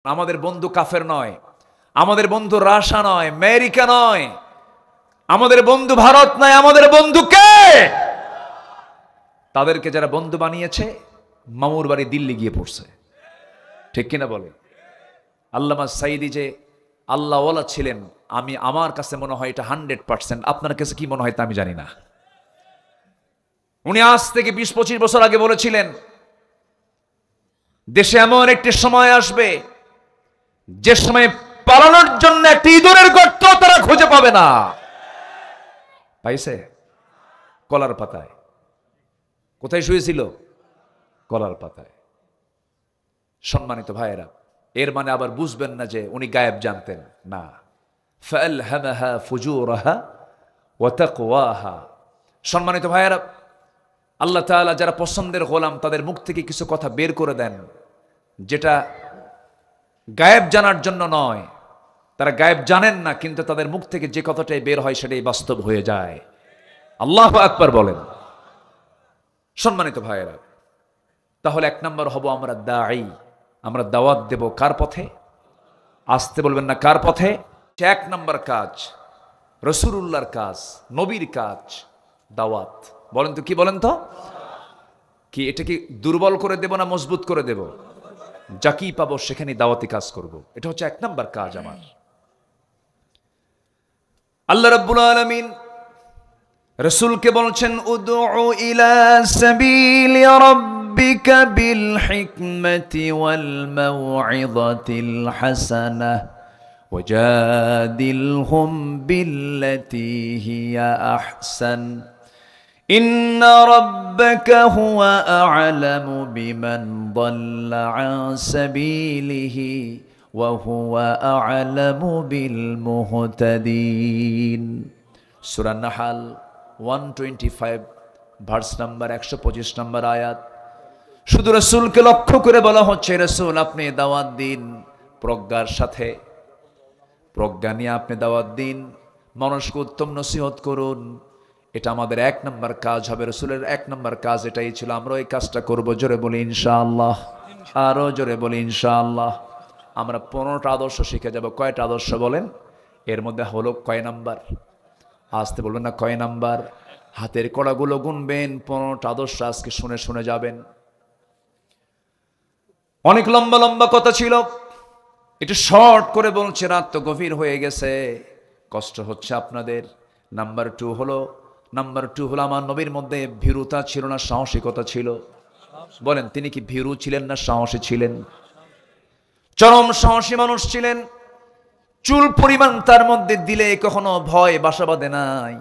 আমাদের বন্ধু কাফের নয়, আমাদের বন্ধু রাশিয়া নয়, আমেরিকা নয়, আমাদের বন্ধু ভারত নয়, আমাদের বন্ধু কে? তাদেরকে যারা বন্ধু বানিয়েছে মামুর বাড়ি দিল্লি গিয়ে পড়ছে, ঠিক কিনা বলে? আল্লামা সাইদি যে আল্লাহওয়ালা ছিলেন, আমার কাছে মনে হয় এটা 100%। আপনার কাছে কি মনে হয় তা আমি জানি না। উনি আজ থেকে 20-25 বছর আগে বলেছিলেন, দেশে এমন একটি সময় আসবে যে সময় পালানোর জন্য একটি ইঁদুরের গর্ত তারা খুঁজে পাবে না। পাইছে? কলার পাতায়। কোথায় শুয়েছিল? কলার পাতায়। সম্মানিত ভাইয়েরা, এর মানে আবার বুঝবেন না যে উনি গায়েব জানতেন না। ফালহামাহা ফুজুরাহা ওয়া তাকওয়াহা। সম্মানিত ভাইয়েরা, আল্লাহ তাআলা যারা পছন্দের গোলাম তাদের মুখ থেকে কিছু কথা বের করে দেন যেটা গায়েব জানার জন্য নয়। তারা গায়েব জানেন না, কিন্তু তাদের মুখ থেকে যে কথাটাই বের হয় সেটাই বাস্তব হয়ে যায়। আল্লাহু আকবার বলেন। সম্মানিত ভাইয়েরা, তাহলে 1 নম্বর হব আমরা দাঈ। আমরা দাওয়াত দেব কার পথে? আসতে বলবেন না, কার পথে? 1 নম্বর কাজ, রাসূলুল্লাহর কাজ, নবীর কাজ, দাওয়াত। বলেন তো কি? বলেন তো কি? এটা কি দুর্বল করে দেব না মজবুত করে দেব? যাকেই পাবো সেখানে দাওয়াতি কাজ করব, এটা হচ্ছে 1 নম্বর কাজ আমার। আল্লাহ রাব্বুল আলামিন রাসূলকে বলছেন, উদউ ইলা সাবিলি রাব্বিকা বিল হিকমাতি ওয়াল মাউইযাতিল হাসানাহ ওয়াজাদিলহুম বিল্লাতী হিয়া আহসান ইন্না রাব্বাকা হুয়া আ'লামু বিমান দাল্লা আন সাবিলিহি ওয়া হুয়া আ'লামু বিল মুহতাদিন। সূরা নাহাল 125 ভার্স নাম্বার 125 নম্বর আয়াত। শুধু রাসূলকে লক্ষ্য করে বলা হচ্ছে, রাসূল আপনি দাওয়াত দিন প্রজ্ঞার সাথে, প্রজ্ঞা নিয়ে আপনি দাওয়াত দিন, মানুষকে উত্তম নসিহত করুন। এটা আমাদের 1 নম্বর কাজ হবে। রাসূলের 1 নম্বর কাজ এটাই ছিল। আমরা এই কাজটা করব। জোরে বলি ইনশাআল্লাহ, আরো জোরে বলি ইনশাআল্লাহ। আমরা 15টা আদর্শ শিখে যাব। কয়টা আদর্শ বলেন? এর মধ্যে হলো কয় নাম্বার? আসতে বলবেন না, কয় নাম্বার? হাতের কড়াগুলো গুনবেন। 15টা আদর্শ আজকে শুনে শুনে যাবেন। অনেক লম্বা লম্বা কথা ছিল, একটু শর্ট করে বলছে, রাত তো গভীর হয়ে গেছে, কষ্ট হচ্ছে আপনাদের। নাম্বার 2 হলো আমার নবীর মধ্যে ভীরুতা ছিল না সাহসিকতা ছিল? বলেন, তিনি কি ভীরু ছিলেন না সাহসী ছিলেন? চরম সাহসী মানুষ ছিলেন। চুল পরিমাণ তার মধ্যে দিলে কখনো ভয় বাসা বাঁধে নাই।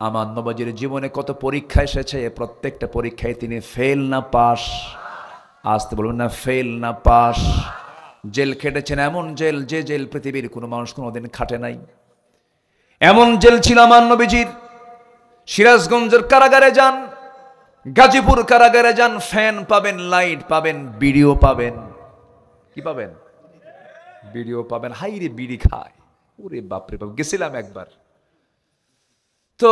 আমার নবীর জীবনে কত পরীক্ষা এসেছে, প্রত্যেকটা পরীক্ষায় তিনি ফেল না পাস। আসতে বলবেন না, ফেল না পাস। জেল খেটেছেন, এমন জেল যে জেল পৃথিবীর কোনো মানুষ কোনোদিন খাটে নাই। এমন জেল ছিল আমার নবীজির। সিরাজগঞ্জের কারাগারে যান, গাজীপুর কারাগারে যান, ফ্যান পাবেন, লাইট পাবেন, বিড়িও পাবেন। কি পাবেন? বিড়িও পাবেন। হাইরে বিড়ি খায়, ওরে বাপরে বাপ। গেছিলাম একবার, তো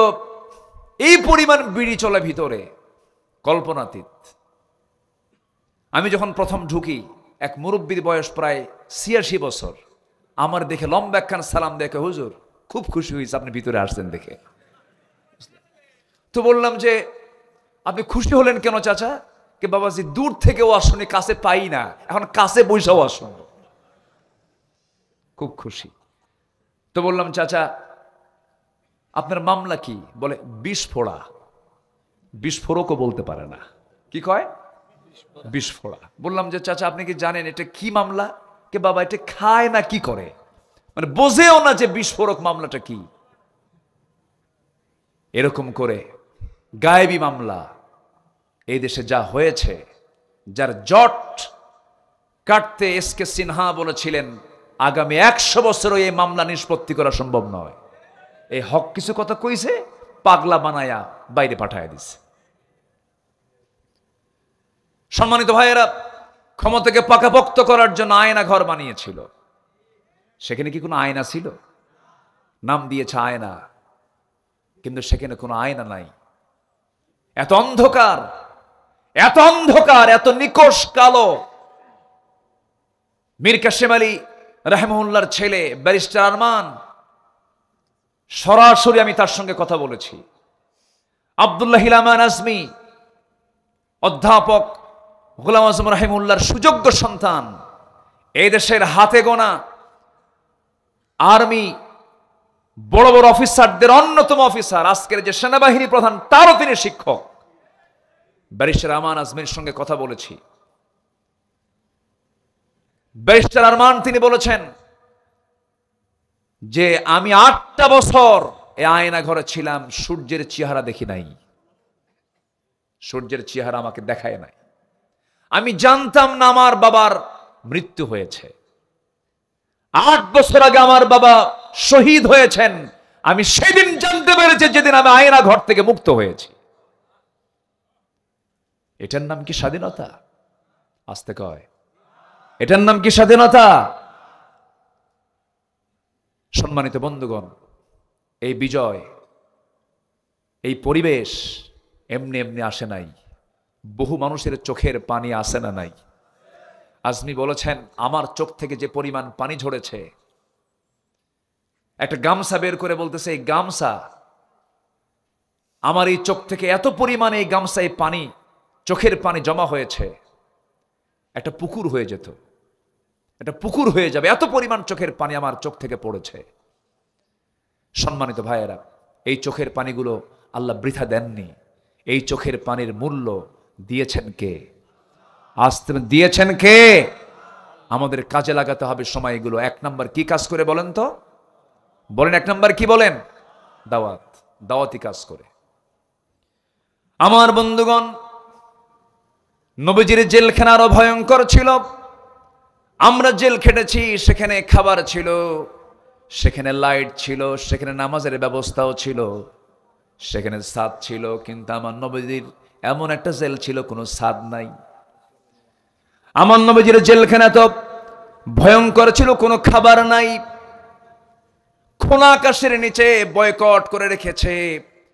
এই পরিমাণ বিড়ি চলে ভিতরে, কল্পনাতীত। আমি যখন প্রথম ঢুকি, এক মুরব্বীর বয়স প্রায় 86 বছর, আমার দেখে লম্বা একখান সালাম দেখে, হুজুর খুব খুশি হয়েছে আপনি ভিতরে আসছেন দেখে। তো বললাম যে আপনি খুশি হলেন কেন চাচা? কে বাবাজি, দূর থেকেও আসুনি, কাছে পাই না, এখন কাছে বৈশাও আসুন। খুব খুশি। তো বললাম, চাচা আপনার মামলা কি? বলে বিস্ফোড়া। বিস্ফোরকও বলতে পারে না, কি কয়? বিস্ফোড়া। বললাম যে চাচা আপনি কি জানেন এটা কি মামলা? কে বাবা, এটা খায় না কি করে, মানে বোঝেও না যে বিস্ফোরক মামলাটা কি। এরকম করে গায়েবী মামলা এই দেশে যা হয়েছে, যার জট কাটতে এসকে সিনহা বলেছিলেন আগামী 100 বছরও এই মামলা নিষ্পত্তি করা সম্ভব নয়। এই হক কিছু কথা কইছে, পাগলা বানায়া বাইরে পাঠায় দিছে। সম্মানিত ভাইয়েরা, ক্ষমতাকে পাকাপোক্ত করার জন্য আয়না ঘর বানিয়েছিল। সেখানে কি কোনো আয়না ছিল? নাম দিয়েছে আয়না, কিন্তু সেখানে কোনো আয়না নাই। এত অন্ধকার, এত অন্ধকার, এত নিকষ কালো, মীর কাসেম আলী রাহিমাহুল্লাহর ছেলে ব্যারিস্টার আরমান, সরাসরি আমি তার সঙ্গে কথা বলেছি। আব্দুল্লাহ হিলামান আজমি, অধ্যাপক গোলাম আজম রাহিমাহুল্লাহর সুযোগ্য সন্তান, এই দেশের হাতে গোনা আর্মি বড় বড় অফিসারদের অন্যতম অফিসার, আজকের যে সেনাবাহিনী প্রধান তারও তিনি শিক্ষক। ব্যারিস্টার আরমান আজমির সঙ্গে কথা বলেছি। ব্যারিস্টার আরমান তিনি বলেছেন যে আমি 8টা বছর এই আয়না ঘরে ছিলাম, সূর্যের চেহারা দেখি নাই, সূর্যের চেহারা আমাকে দেখায় নাই। আমি জানতাম না আমার বাবার মৃত্যু হয়েছে। 8 বছর আগে আমার বাবা শহীদ হয়েছেন, আমি সেদিন জানতে পেরেছি যেদিন আমি আয়না ঘর থেকে মুক্ত হয়েছি। এটার নাম কি স্বাধীনতা? আসতে কয়, এটার নাম কি স্বাধীনতা? সম্মানিত বন্ধুগণ, এই বিজয়, এই পরিবেশ এমনি এমনি আসে নাই। বহু মানুষের চোখের পানি আসে না নাই। আজমি বলেছেন আমার চোখ থেকে যে পরিমাণ পানি ঝরেছে, একটা গামছা বের করে বলতেছে এই গামছা, আমার এই চোখ থেকে এত পরিমাণে এই গামছায় পানি, চোখের পানি জমা হয়েছে, একটা পুকুর হয়ে যেত, একটা পুকুর হয়ে যাবে, এত পরিমাণ চোখের পানি আমার চোখ থেকে পড়েছে। সম্মানিত ভাইয়েরা, এই চোখের পানিগুলো আল্লাহ বৃথা দেননি। এই চোখের পানির মূল্য দিয়েছেন কে? আসতে দিয়েছেন কে? আমাদের কাজে লাগাতে হবে সময়গুলো। 1 নাম্বার কি কাজ করে বলেন তো? বলেন 1 নাম্বার কি বলেন? দাওয়াত, দাওয়াতি কাজ করে। আমার বন্ধুগণ, নবীজির জেলখানা আরো ভয়ঙ্কর ছিল। আমরা জেল খেটেছি, সেখানে খাবার ছিল, সেখানে লাইট ছিল, সেখানে নামাজের ব্যবস্থাও ছিল, সেখানে ছাদ ছিল। কিন্তু আমার নবীজির এমন একটা জেল ছিল কোনো ছাদ নাই। আমার নবীজির জেলখানা তো ভয়ঙ্কর ছিল, কোনো খাবার নাই, খোলা আকাশের নিচে বয়কট করে রেখেছে।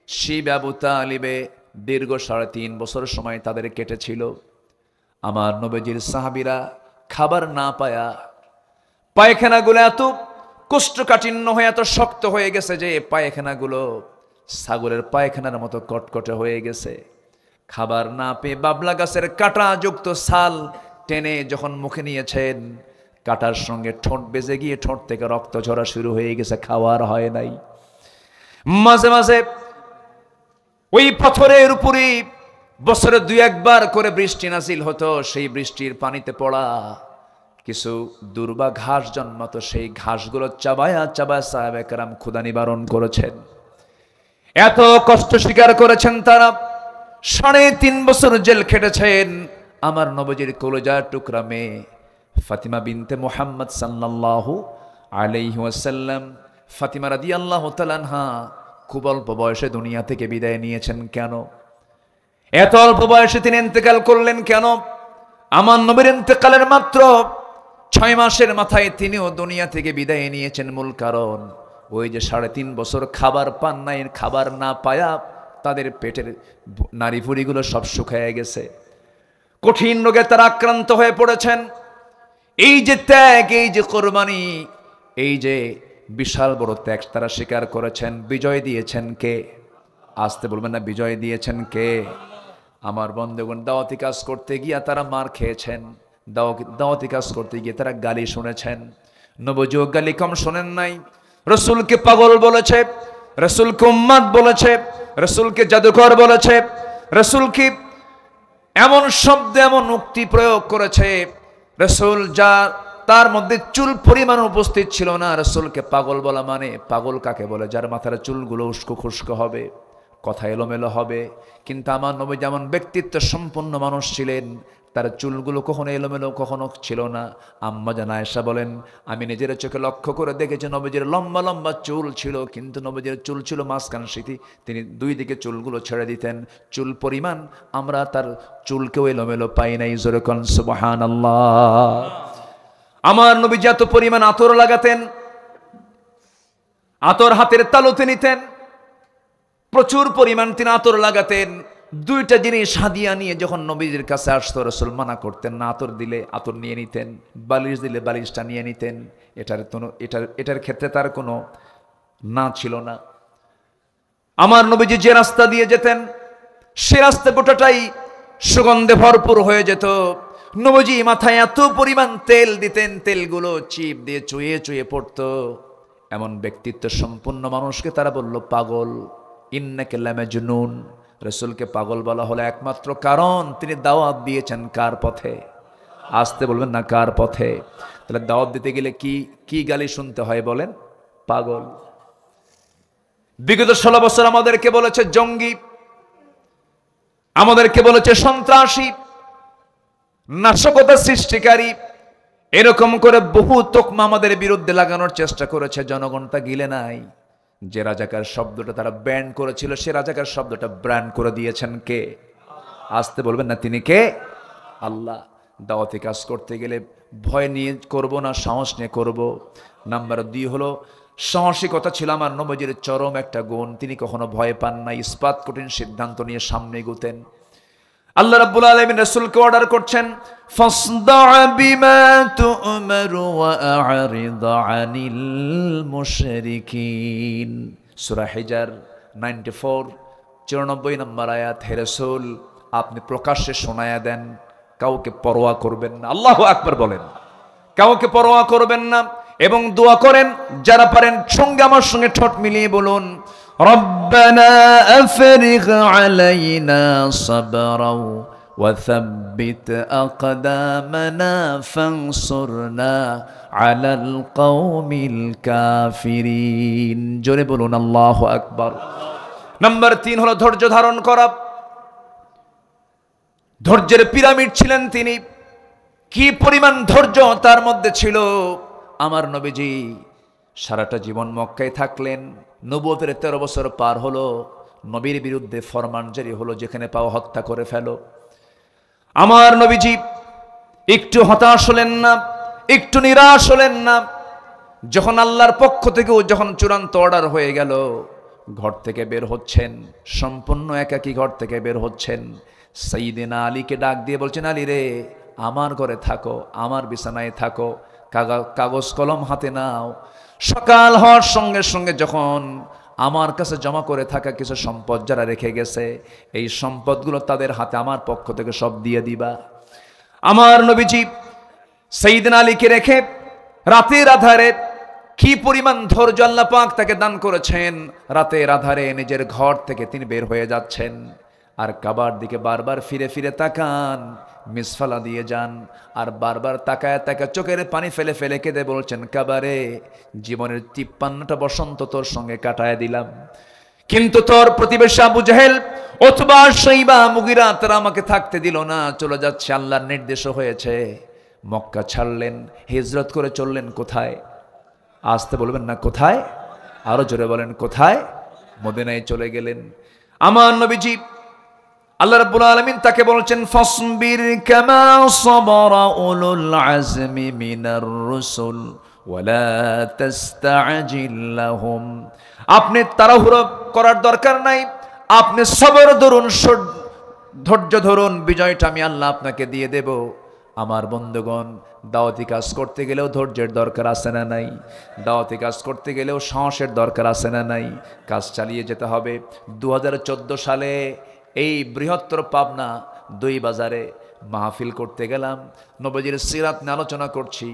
শিব আবু তালিবে দীর্ঘ 3.5 বছর সময় তাদের কেটেছিল। আমার নবীজির সাহাবীরা খাবার না পায়া পায়খানাগুলো এত কোষ্ঠকাঠিন্য হয়ে এত শক্ত হয়ে গেছে যে পায়খানাগুলো ছাগলের পায়খানার মতো কটকটে হয়ে গেছে। খাবার না পেয়ে বাবলা গাছের কাঁটা যুক্ত ছাল টেনে যখন মুখে নিয়েছেন, কাঁটার সঙ্গে ঠোঁট বেজে গিয়ে ঠোঁট থেকে রক্ত ঝরা শুরু হয়ে গেছে, খাওয়ার হয় নাই। মাঝে মাঝে ওই পাথরের উপরে বছরে 2-1 বার করে বৃষ্টি নাজিল হতো। সেই বৃষ্টির পানিতে পড়া কিছু দুর্বা ঘাস জন্মাতো, সেই ঘাসগুলো চাবায়া চাবায়া সাহাবায়ে কেরাম ক্ষুধা নিবারণ করেছেন। এত কষ্ট স্বীকার করেছেন তারা। 3.5 বছর জেল খেটেছেন। আমার নবীজির কলিজার টুকরা মেয়ে ফাতিমা বিনতে মুহাম্মদ সাল্লাল্লাহু আলাইহি ওয়াসাল্লাম, ফাতিমা রাদিয়াল্লাহু তাআলা আনহা খুব অল্প বয়সে দুনিয়া থেকে বিদায় নিয়েছেন কেন? এত অল্প বয়সে তিনি ইন্তেকাল করলেন কেন? আমার নবীর ইন্তেকালের মাত্র 6 মাসের মাথায় তিনিও দুনিয়া থেকে বিদায় নিয়েছেন। মূল কারণ ওই যে 3.5 বছর খাবার পান নাই, খাবার না পায়া তাদের পেটের নাড়ি ভুঁড়িগুলো সব শুকিয়ে গেছে, কঠিন রোগে তারা আক্রান্ত হয়ে পড়েছেন। এই যে ত্যাগ, এই যে কোরবানি, এই যে বিশাল বড় ত্যাগ তারা স্বীকার করেছেন। বিজয় দিয়েছেন কে? আসতে বলবেন না, বিজয় দিয়েছেন কে? আমার বন্ধুগণ, দাওয়াতি কাজ করতে গিয়ে তারা মার খেয়েছেন, দাওয়াতি কাজ করতে গিয়ে তারা গালি শুনেছেন। নবযুগ গালি কম শোনেন নাই। রসুলকে পাগল বলেছে, রসুলকে উম্মাদ বলেছে, রসুলকে জাদুকর বলেছে, রসুলকে এমন শব্দ এমন উক্তি প্রয়োগ করেছে, রসুল যা তার মধ্যে চুল পরিমাণ উপস্থিত ছিল না। রসুলকে পাগল বলা মানে, পাগল কাকে বলে? যার মাথার চুলগুলো উস্কো খুস্কো হবে, কথা এলোমেলো হবে। কিন্তু আমার নবী যেমন ব্যক্তিত্ব সম্পন্ন মানুষ ছিলেন, তার চুলগুলো কখনো এলোমেলো কখনো ছিল না। আম্মা জান আয়েশা বলেন, আমি নিজের চোখে লক্ষ্য করে দেখেছি নবীজির লম্বা লম্বা চুল ছিল, কিন্তু নবীজির চুল ছিল মাঝখান সিথি, তিনি 2 দিকে চুলগুলো ছেড়ে দিতেন। চুল পরিমাণ আমরা তার চুলকেও এলোমেলো পাই নাই। জোরে কোন সুবহানাল্লাহ। আমার নবী যত পরিমাণ আতর লাগাতেন, আতর হাতের তালুতে নিতেন, প্রচুর পরিমাণ তিনি আতর লাগাতেন। দুইটা জিনিস হাদিয়া নিয়ে যখন নবীজির কাছে আসতো, রাসূল মানা করতেন না। আতর দিলে আতর নিয়ে নিতেন, বালিশ দিলে বালিশটা নিয়ে নিতেন। এটার ক্ষেত্রে তার কোনো না ছিল না। আমার নবীজি যে রাস্তা দিয়ে যেতেন সে রাস্তা গোটাটাই সুগন্ধে ভরপুর হয়ে যেত। নবীজি মাথায় এত পরিমাণ তেল দিতেন, তেলগুলো চিপ দিয়ে চুয়ে চুয়ে পড়তো। এমন ব্যক্তিত্ব সম্পন্ন মানুষকে তারা বলল পাগল। ইন্নাকা লামাজনুন। রাসূলকে পাগল বলা হলো একমাত্র কারণ তিনি দাওয়াত দিয়েছেন কার পথে? আসতে বলবেন না, কার পথে? তাহলে দাওয়াত দিতে গেলে কি গালি শুনতে হয় বলেন? পাগল। বিগত 16 বছর আমাদেরকে বলেছে জঙ্গি, আমাদেরকে বলেছে সন্ত্রাসী, নাশকতা সৃষ্টিকারী। এরকম করে বহু তোকমা আমাদের বিরুদ্ধে লাগানোর চেষ্টা করেছে, জনগণ তা গিলে নাই। যে রাজাকার শব্দটা তারা ব্যান করেছিল, সে রাজাকার শব্দটা ব্র্যান্ড করে দিয়েছেন কে? আসতে বলবেন না, তিনি কে? আল্লাহ। দাওয়াতি কাজ করতে গেলে ভয় নিয়ে করব না, সাহস নিয়ে করব। নাম্বার 2 হলো সাহসিকতা ছিল আমার নবীজির চরম একটা গুণ। তিনি কখনো ভয় পান না, ইস্পাত কঠিন সিদ্ধান্ত নিয়ে সামনে এগোতেন। আল্লাহ রাব্বুল আলামিন রাসূলকে অর্ডার করছেন, ফাসদা বিমা তু'মার ওয়া আ'রিদ আনিল মুশরিকিন। সূরা হিজর 94 94 নম্বর আয়াত। হে রাসূল, আপনি প্রকাশ্যে শোনায়া দেন, কাউকে পরোয়া করবেন না। আল্লাহু আকবার বলেন। কাউকে পরোয়া করবেন না এবং দোয়া করেন। যারা পারেন সঙ্গে আমার সঙ্গে ঠোঁট মিলিয়ে বলুন, রব্বানা আফরিগ আলাইনা সাবরাও ওয়া সাব্বিত আকদামানা ফানসুরনা আলাল কওমিল কাফিরিন। জোরে বলুন আল্লাহু আকবার। নাম্বার 3 হলো ধৈর্য ধারণ করা। ধৈর্যের পিরামিড ছিলেন তিনি। কি পরিমাণ ধৈর্য তার মধ্যে ছিল! আমার নবীজি সারাটা জীবন মক্কায় থাকলেন। নবুয়তের 13 বছর পার হলো, নবীর বিরুদ্ধে ফরমান জারি হলো, যেখানে পাও হত্যা করে ফেলো। আমার নবীজি একটু হতাশ হলেন না, একটু নিরাশ হলেন না। যখন আল্লাহর পক্ষ থেকেও যখন চূড়ান্ত অর্ডার হয়ে গেল, ঘর থেকে বের হচ্ছেন, সম্পূর্ণ একাকী ঘর থেকে বের হচ্ছেন। সাইয়েদনা আলীকে ডাক দিয়ে বলছেন, আলী রে, আমার ঘরে থাকো, আমার বিছানায় থাকো, কাগজ কলম হাতে নাও। সকাল হওয়ার সঙ্গে সঙ্গে যখন আমার কাছে জমা করে থাকা কিছু সম্পদ যারা রেখে গেছে, এই সম্পদগুলো তাদের হাতে আমার পক্ষ থেকে সব দিয়ে দিবা। আমার নবীজি সাইয়েদনা আলীকে রেখে রাতের আধারে, কি পরিমাণ ধৈর্য আল্লাহ পাক তাকে দান করেছেন, রাতের আধারে নিজের ঘর থেকে তিনি বের হয়ে যাচ্ছেন। আর কাবার দিকে বারবার ফিরে ফিরে তাকান, মিসফালা দিয়ে যান, আর বারবার তাকায় তাকায় চোখের পানি ফেলে ফেলে কেঁদে বলছেন, কাবারে, জীবনের 53টা বসন্ত তোর সঙ্গে কাটায় দিলাম, কিন্তু তোর প্রতিবেশী আবু জাহেল, উতবা, শাইবা, মুগিরা তারা আমাকে থাকতে দিল না, চলে যাচ্ছে। আল্লাহর নির্দেশও হয়েছে। মক্কা ছাড়লেন, হিজরত করে চললেন কোথায়? আসতে বলবেন না, কোথায়? আরো জোরে বলেন, কোথায়? মদিনায় চলে গেলেন। আমার নবীজি, আল্লাহ রাব্বুল আলামিন তাকে বলছেন, ফাসবির কামা সাবারা উলুল আজমি মিনার রুসুল ওয়ালা তাস্তাজিল লাহুম। আপনি তাড়াহুড়ো করার দরকার নাই, আপনি সবর ধরুন, ধৈর্য ধরুন, বিজয়টা আমি আল্লাহ আপনাকে দিয়ে দেব। আমার বন্ধুগণ, দাওয়াতি কাজ করতে গেলেও ধৈর্যের দরকার আছে না নাই? দাওয়াতি কাজ করতে গেলেও সাহসের দরকার আছে না নাই? কাজ চালিয়ে যেতে হবে। 2014 সালে এই বৃহত্তর পাবনা 2 বাজারে মাহফিল করতে গেলাম। নবীজির সিরাত নিয়ে আলোচনা করছি,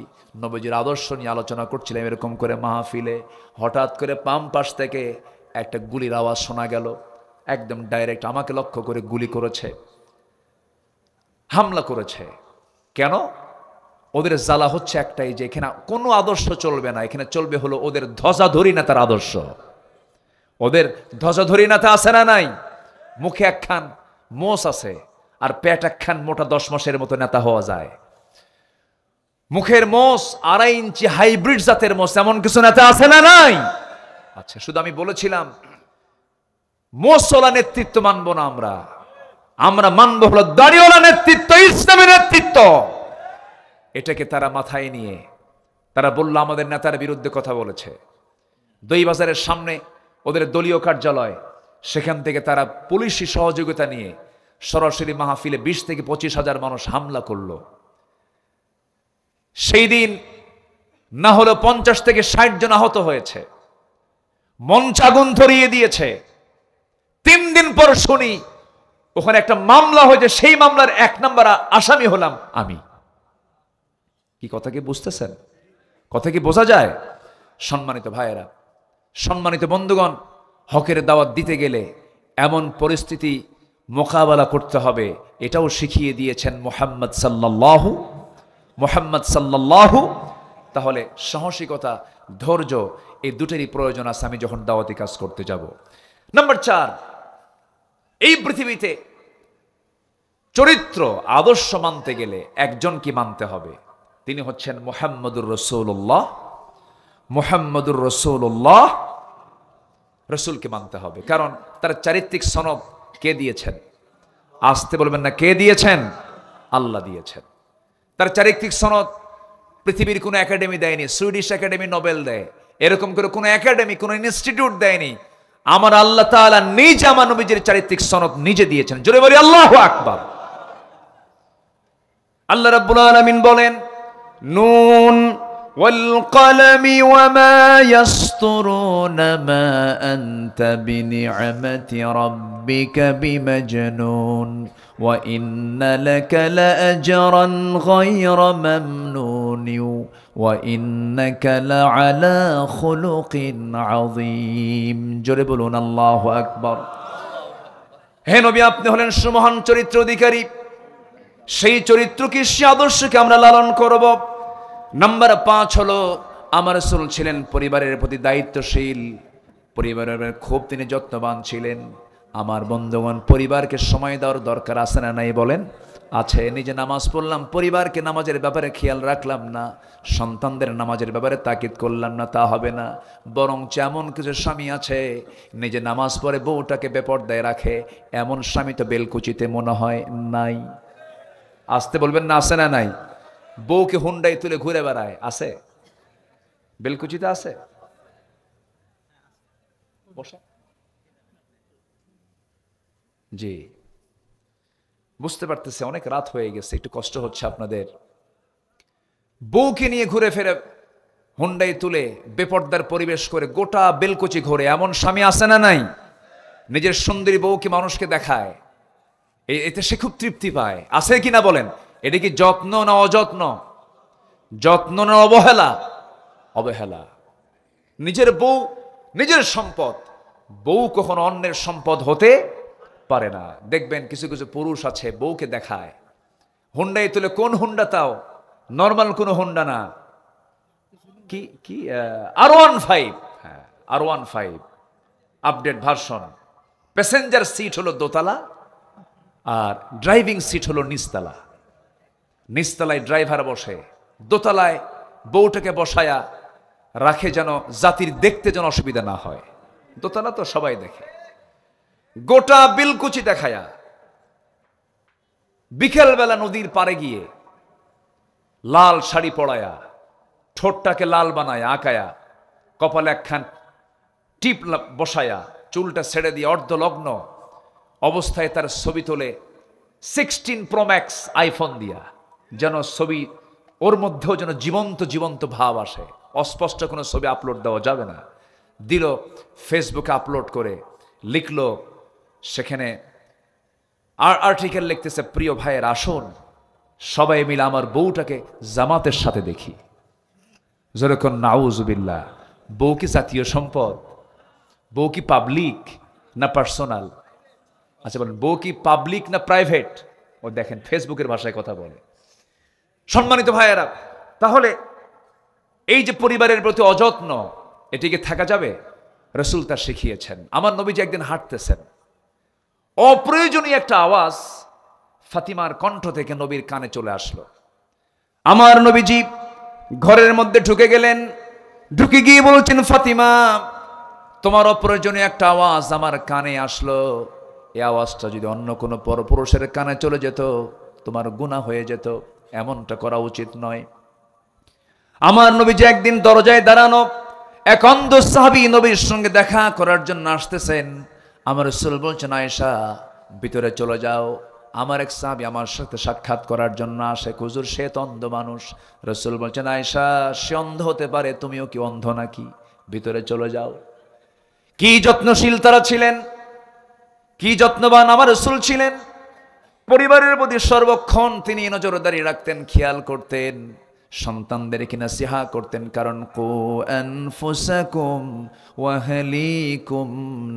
নবীজির আদর্শ নিয়ে আলোচনা করছিলাম। এরকম করে মাহফিলে হঠাৎ করে বাম পাশ থেকে একটা গুলির আওয়াজ শোনা গেল। একদম ডাইরেক্ট আমাকে লক্ষ্য করে গুলি করেছে, হামলা করেছে। কেন? ওদের জ্বালা হচ্ছে একটাই, যে এখানে কোনো আদর্শ চলবে না, এখানে চলবে হলো ওদের ধ্বজাধরী নেতার আদর্শ। ওদের ধ্বজাধরী নেতা আছে না নাই? মুখে একখান মোষ আছে আর পেট একখান মোটা 10 মাসের মতো নেতা হওয়া যায়। মুখের মোষ 2.5 ইঞ্চি হাইব্রিড জাতের মোষ, এমন কিছু নেতা আছে না নাই? আচ্ছা, শুধু আমি বলেছিলাম মোষওয়ালা নেতৃত্ব মানবো না আমরা, আমরা মানবো হলো দাড়িওয়ালা নেতৃত্ব, ইসলামের নেতৃত্ব। এটাকে তারা মাথায় নিয়ে তারা বলল আমাদের নেতার বিরুদ্ধে কথা বলেছে। 2 বাজারের সামনে ওদের দলীয় কার্যালয়, সেখান থেকে তারা পুলিশি সহযোগিতা নিয়ে সরাসরি মাহফিলে 20 থেকে 25,000 মানুষ হামলা করলো। সেই দিন না হলো 50 থেকে 60 জন আহত হয়েছে, মঞ্চ আগুন ধরিয়ে দিয়েছে। 3 দিন পর শুনি ওখানে একটা মামলা হয়েছে, সেই মামলার 1 নম্বর আসামি হলাম আমি। কি কথা কি বুঝতেছেন? কথা কি বোঝা যায়? সম্মানিত ভাইয়েরা, সম্মানিত বন্ধুগণ, হকের দাওয়াত দিতে গেলে এমন পরিস্থিতি মোকাবেলা করতে হবে, এটাও শিখিয়ে দিয়েছেন মুহাম্মদ সাল্লাল্লাহু। তাহলে সাহসিকতা, ধৈর্য, এই দুটেরই প্রয়োজন আছে আমি যখন দাওয়াতি কাজ করতে যাব। নাম্বার 4, এই পৃথিবীতে চরিত্র আদর্শ মানতে গেলে একজনকে মানতে হবে, তিনি হচ্ছেন মুহাম্মদুর রাসূলুল্লাহ। মুহাম্মদুর রাসূলুল্লাহ, রাসূলকে মানতে হবে, কারণ তার চারিত্রিক সনদ কে দিয়েছেন? আসতে বলবেন না, কে দিয়েছেন? আল্লাহ দিয়েছেন। তার চারিত্রিক সনদ পৃথিবীর কোনো একাডেমি দেয়নি। সুইডিশ একাডেমি নোবেল দেয়, এরকম করে কোনো একাডেমি, কোনো ইনস্টিটিউট দেয়নি। আমার আল্লাহ তাআলা নিজে আমার নবীজির চারিত্রিক সনদ নিজে দিয়েছেন। জোরে বলি আল্লাহু আকবার। আল্লাহ রাব্বুল আলামিন বলেন, নুন ওয়াল কলমি ওয়া মা ইয়াসতুরুন মা আনতা বিনি'মাতি রাব্বিকা বিমাজনুন ওয়া ইন্না লাকা লাআজরান গায়রা মামনুন ওয়া ইন্নাকা লাআলা খুলুকিন আযীম। জোরে বলুন আল্লাহু আকবার। হে নবী, আপনি হলেন সুমহান চরিত্র অধিকারী। সেই চরিত্রকে, সেই আদর্শকে আমরা লালন করব। নাম্বার 5 হলো, আমার রাসূল ছিলেন পরিবারের প্রতি দায়িত্বশীল, পরিবারের খুব তিনি যত্নবান ছিলেন। আমার বন্ধুগণ, পরিবারকে সময় দেওয়ার দরকার আছে না নাই বলেন? আছে। নিজে নামাজ পড়লাম, পরিবারকে নামাজের ব্যাপারে খেয়াল রাখলাম না, সন্তানদের নামাজের ব্যাপারে তাকিদ করলাম না, তা হবে না। বরং এমন কিছু স্বামী আছে নিজে নামাজ পড়ে বউটাকে বেপরদায় রাখে, এমন স্বামী তো বেলকুচিতে মনে হয় নাই। আসতে বলবেন না, আছে না নাই? বউকে হুন্ডাই তুলে ঘুরে বেড়ায়, আছে? বেলকুচিতে আছে? জি, বুঝতে পারতেছে অনেক রাত হয়ে গেছে, একটু কষ্ট হচ্ছে আপনাদের। বউকে নিয়ে ঘুরে ফেরে হুন্ডাই তুলে বেপর্দার পরিবেশ করে গোটা বেলকুচি ঘোরে, এমন স্বামী আছে না নাই? নিজের সুন্দরী বউকে মানুষকে দেখায়, এতে সে খুব তৃপ্তি পায়। আছে কি না বলেন? এটা কি যত্ন না অযত্ন? যত্ন না অবহেলা? অবহেলা। নিজের বউ নিজের সম্পদ, বউ কখনো অন্যের সম্পদ হতে পারে না। দেখবেন কিছু কিছু পুরুষ আছে বউকে দেখায় হুন্ডাই তুলে। কোন হুন্ডা? তাও নর্মাল কোনো হুন্ডা না, কি কি R15। হ্যাঁ, R15 update version. Passenger seat হলো দোতলা আর ড্রাইভিং সিট হলো নিচতলা। নিচতলায় ড্রাইভার বসে, দোতলায় বউটাকে বসায়া রাখে যেন জাতির দেখতে যেন অসুবিধা না হয়। দোতলা তো সবাই দেখে। গোটা বিলকুচি দেখায়া বিকেলবেলা নদীর পাড়ে গিয়ে লাল শাড়ি পরায়া, ঠোঁটটাকে লাল বানায়া আঁকায়া, কপালে একখান টিপ বসায়া, চুলটা ছেড়ে দিয়ে অর্ধলগ্ন অবস্থায় তার ছবি তোলে 16 Pro Max আইফোন দিয়া, যেন ছবি ওর মধ্যেও যেন জীবন্ত জীবন্ত ভাব আসে। অস্পষ্ট কোনো ছবি আপলোড দেওয়া যাবে না। দিল ফেসবুকে আপলোড করে, লিখলো সেখানে আর্টিকেল লিখতেছে, প্রিয় ভাইয়ের আসুন সবাই মিলে আমার বউটাকে জামাতের সাথে দেখি। যেরকম নাউজুবিল্লাহ। বউ কি জাতীয় সম্পদ? বউ কি পাবলিক না পার্সোনাল? আচ্ছা বলেন, বউ কি পাবলিক না প্রাইভেট? ও দেখেন ফেসবুকের ভাষায় কথা বলে। সম্মানিত ভাইয়েরা, তাহলে এই যে পরিবারের প্রতি অযত্ন, এটিকে থাকা যাবে? রাসূল তা শিখিয়েছেন। আমার নবীজি একদিন হাঁটতেছেন, অপ্রয়োজনীয় একটা আওয়াজ ফাতিমার কণ্ঠ থেকে নবীর কানে চলে আসলো। আমার নবীজি ঘরের মধ্যে ঢুকে গেলেন, ঢুকে গিয়ে বলছেন, ফাতিমা, তোমার অপ্রয়োজনীয় একটা আওয়াজ আমার কানে আসলো। এই আওয়াজটা যদি অন্য কোনো পরপুরুষের কানে চলে যেত, তোমার গুনাহ হয়ে যেত। এমনটা করা উচিত নয়। আমার নবীজি একদিন দরজায় দাঁড়ানো এক অন্ধ সাহাবী নবীর সঙ্গে দেখা করার জন্য আসতেছেন। আমার রাসূল বলছেন, আয়েশা, ভিতরে চলে যাও। আমার এক সাহাবী আমার সাথে সাক্ষাৎ করার জন্য আসে, হুজুর সে তো অন্ধ মানুষ। রাসূল বলছেন, আয়েশা সে অন্ধ হতে পারে, তুমিও কি অন্ধ নাকি? ভিতরে চলে যাও। কি যত্নশীল তারা ছিলেন, কি যত্নবান আমার রাসূল ছিলেন। পরিবারের প্রতি সর্বক্ষণ তিনি নজরদারি রাখতেন, খেয়াল করতেন, সন্তানদেরকে নসিহা করতেন। কারণ কু আনফুসাকুম ওয়া আহলিকুম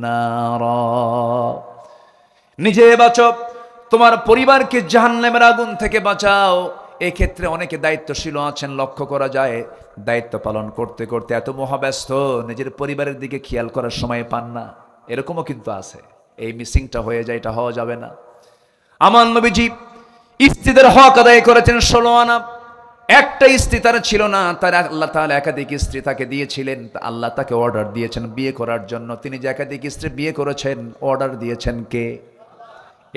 নারা, নিজে বাঁচো, তোমার পরিবারকে জাহান্নামের আগুন থেকে বাঁচাও। এই ক্ষেত্রে অনেকে দায়িত্বশীল আছেন, লক্ষ্য করা যায় দায়িত্ব পালন করতে করতে এত মহাব্যস্ত নিজের পরিবারের দিকে খেয়াল করার সময় পান না। এরকমও কিন্তু আছে। এই মিসিংটা হয়ে যায়, এটা হওয়া যাবে না। আমার নবীজি স্ত্রীদের হক আদায় করেছেন 16 আনা। একটা স্ত্রী তার ছিল না, তার আল্লাহ তাআলা একাধিক স্ত্রী তাকে দিয়েছিলেন। আল্লাহ তাকে অর্ডার দিয়েছেন বিয়ে করার জন্য। তিনি যে একাধিক স্ত্রী বিয়ে করেছেন, অর্ডার দিয়েছেন কে?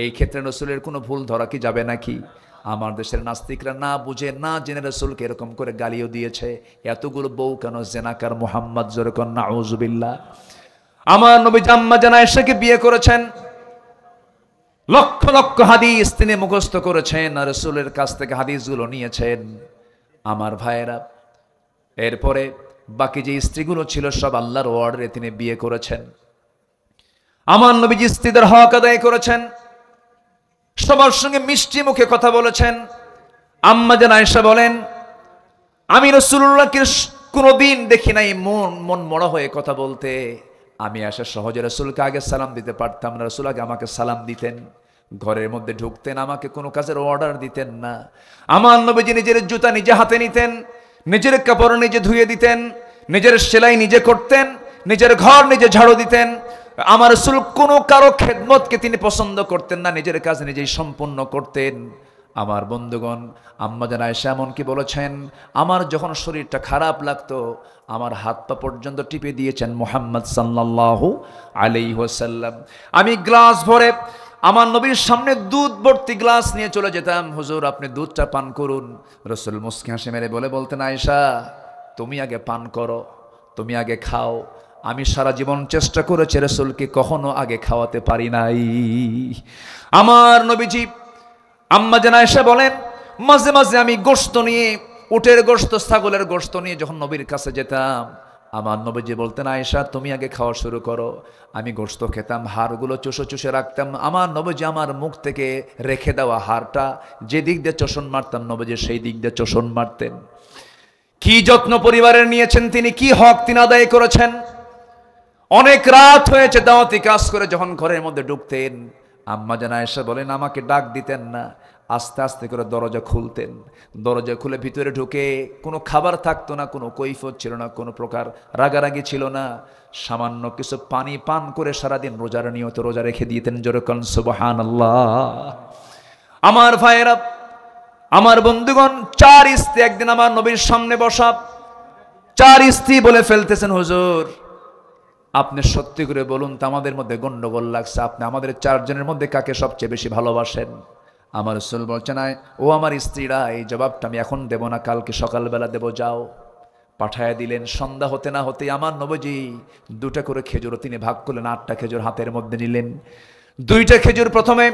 এই ক্ষেত্রে রাসূলের কোনো ভুল ধরা কি যাবে নাকি? আমার দেশের নাস্তিকরা না বুঝে না জেনে রাসূলকে এরকম করে গালিও দিয়েছে, এতগুলো বউ কেন জেনাকার মুহাম্মদ, জোরে কর নাউযুবিল্লাহ। আমার নবী আম্মা জানা আয়েশাকে বিয়ে করেছেন, লক্ষ লক্ষ হাদিস তিনি মুখস্থ করেছেন আর রাসূলের কাছ থেকে হাদিসগুলো নিয়েছেন। আমার ভাইয়েরা, এরপরে বাকি যে স্ত্রীগুলো ছিল সব আল্লাহর অর্ডারে তিনি বিয়ে করেছেন। আমার নবীজি স্ত্রীদের হক আদায় করেছেন, সবার সঙ্গে মিষ্টি মুখে কথা বলেছেন। আম্মা জান আয়েশা বলেন, আমি রাসূলুল্লাহকে কোনোদিন দেখি নাই মন মরা হয়ে কথা বলতে। আমি আসা সহজে রাসূলকে আগে সালাম দিতে পারতাম না, রাসূল আগে আমাকে সালাম দিতেন। ঘরের মধ্যে ঢুকতেন, আমাকে কোনো কাজের অর্ডার দিতেন না। আমার নবীজি নিজের জুতা নিজে হাতে নিতেন, নিজের কাপড় নিজে ধুয়ে দিতেন, নিজের সেলাই নিজে করতেন, নিজের ঘর নিজে ঝাড়ু দিতেন। আমার রাসূল কোনো কারো খেদমতকে তিনি পছন্দ করতেন না, নিজের কাজ নিজেই সম্পূর্ণ করতেন। আমার বন্ধুগণ, আম্মা জান আয়েশা এমনকি বলেছেন, আমার যখন শরীরটা খারাপ লাগতো আমার হাত পা পর্যন্ত টিপে দিয়েছেন মুহাম্মদ সাল্লাল্লাহু আলাইহি ওয়াসাল্লাম। আমি গ্লাস ভরে আমার নবীর সামনে দুধ ভর্তি গ্লাস নিয়ে চলে যেতাম, হুজুর আপনি দুধটা পান করুন। রাসূল মুস্কি হাসি মেরে বলতেন, আয়েশা তুমি আগে পান করো, তুমি আগে খাও। আমি সারা জীবন চেষ্টা করেছি রাসূলকে কখনো আগে খাওয়াতে পারি নাই। আমার নবীজি, আম্মা জান আয়েশা বলেন, মাঝে মাঝে আমি গোশত নিয়ে, উটের গোশত, ছাগলের গোশত নিয়ে যখন নবীর কাছে যেতাম, আমার নবীজি বলতেন, আয়েশা তুমি আগে খাওয়া শুরু করো। আমি গোশত খেতাম, হাড়গুলো চুষে চুষে রাখতাম। আমার নবীজি আমার মুখ থেকে রেখে দেওয়া হাড়টা যে দিক দিয়ে চোষণ মারতাম, নবীজি সেই দিক দিয়ে চোষণ মারতেন। কি যত্ন পরিবারের নিয়েছেন তিনি, কি হক তিনি আদায় করেছেন। অনেক রাত হয়েছে দাওয়াতি কাজ করে যখন ঘরের মধ্যে ঢুকতেন, আম্মা জান আয়েশা বলেন আমাকে ডাক দিতেন না, আস্তে আস্তে করে দরজা খুলতেন। দরজা খুলে ভিতরে ঢুকে কোনো খাবার থাকতো না, কোনো কৈফিয়ত ছিল না, কোনো প্রকার রাগারাগি ছিল না। সামান্য কিছু পানি পান করে সারাদিন রোজার নিয়ত রোজা রেখে দিতেন। জোরে কোন সুবহানাল্লাহ। আমার ভাইয়েরা, আমার বন্ধুগণ, 4 স্ত্রী একদিন আমার নবীর সামনে বসা। 4 স্ত্রী বলে ফেলতেছেন, হুজুর আপনি সত্যি করে বলুন তো, আমাদের মধ্যে গন্ডগোল লাগছে, আপনি আমাদের 4 জনের মধ্যে কাকে সবচেয়ে বেশি ভালোবাসেন? আমার রাসূল বলছেন, ও আমার স্ত্রীরা, এই জবাবটা আমি এখন দেব না, কালকে সকালবেলা দেব, যাও। পাঠায় দিলেন। সন্ধ্যা হতে না হতে আমার নবীজি 2টা করে খেজুর তিনি ভাগ করলেন, 8টা খেজুর হাতের মধ্যে নিলেন। 2টা খেজুর প্রথমে